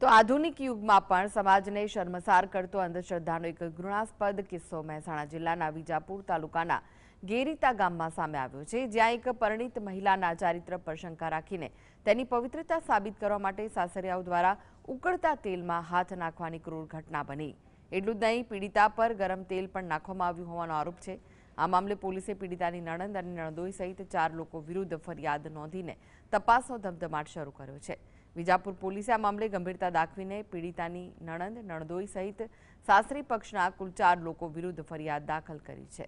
તો આધુનિક યુગમાં પણ સમાજને શર્મસાર કરતો અંધશ્રદ્ધાનો એક ઘૃણાસ્પદ કિસ્સો મહેસાણા જિલ્લાના વિજાપુર તાલુકાના ગેરીતા ગામમાં સામે આવ્યો છે, જ્યાં એક પરિણીત મહિલાના ચારિત્ર પર શંકા રાખીને તેની પવિત્રતા સાબિત કરવા માટે સાસરિયાઓ દ્વારા ઉકળતા તેલમાં હાથ નાખવાની ક્રૂર ઘટના બની। એટલું જ નહીં, પીડિતા પર ગરમ તેલ પણ નાખવામાં આવ્યું હોવાનો આરોપ છે। આ મામલે પોલીસે પીડિતાની નણંદ અને નણદોઈ સહિત 4 લોકો વિરુદ્ધ ફરિયાદ નોંધીને તપાસનો ધમધમાટ શરૂ કર્યો છે। વિજાપુર પોલીસે આ મામલે ગંભીરતા દાખવીને પીડિતાની નણંદ નણદોઈ સહિત સાસરી પક્ષના કુલ 4 લોકો વિરુદ્ધ ફરિયાદ દાખલ કરી છે।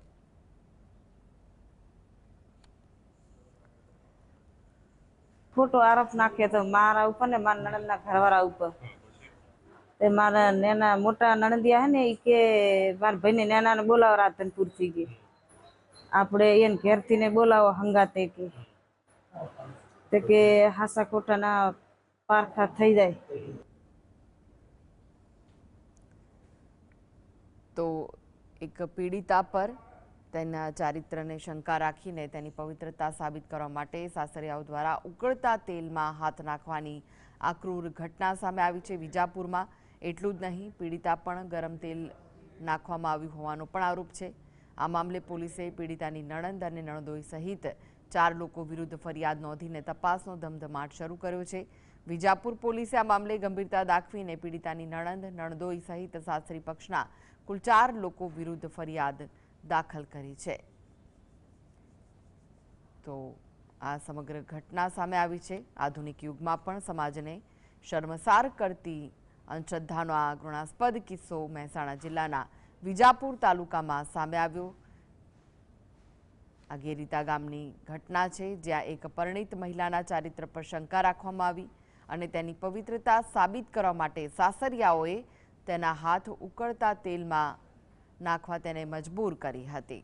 ખોટો આરોપ નાખ્યો તો મારા ઉપર ને મારા નણંદના ઘરવાળા ઉપર। તે મારા નેના મોટા નણંદિયા હે ને ઈ કે મારા ભાઈને નેનાને બોલાવો રાધનપુરથી કે આપણે એને ઘેરથી ને બોલાવો હંગાતે કે હાસા ખોટાના પારખા થઈ જાય। તો એક પીડિતા પર તેના ચારિત્રને શંકા રાખીને તેની પવિત્રતા સાબિત કરવા માટે સાસરિયાઓ દ્વારા ઉકળતા તેલમાં હાથ નાખવાની આ ક્રૂર ઘટના સામે આવી છે વિજાપુરમાં। એટલું જ નહીં, પીડિતા પણ ગરમ તેલ નાખવામાં આવ્યું હોવાનો પણ આરોપ છે। આ મામલે પોલીસે પીડિતાની નણંદ અને નણદોઈ સહિત 4 લોકો વિરુદ્ધ ફરિયાદ નોંધીને તપાસનો ધમધમાટ શરૂ કર્યો છે। વિજાપુર પોલીસે આ મામલે ગંભીરતા દાખવીને પીડિતાની નણંદ નણદોઈ સહિત સાસરી પક્ષના કુલ 4 લોકો વિરુદ્ધ ફરિયાદ દાખલ કરી છે। તો આ સમગ્ર ઘટના સામે આવી છે। આધુનિક યુગમાં પણ સમાજને શર્મસાર કરતી અંધશ્રદ્ધાનો આ ઘૃણાસ્પદ કિસ્સો મહેસાણા જિલ્લાના વિજાપુર તાલુકામાં સામે આવ્યો। આ ગેરીતા ગામની ઘટના છે, જ્યાં એક પરિણીત મહિલાના ચારિત્ર પર શંકા રાખવામાં આવી અને તેની પવિત્રતા સાબિત કરવા માટે સાસરિયાઓએ તેના હાથ ઉકળતા તેલમાં નાખવા તેને મજબૂર કરી હતી।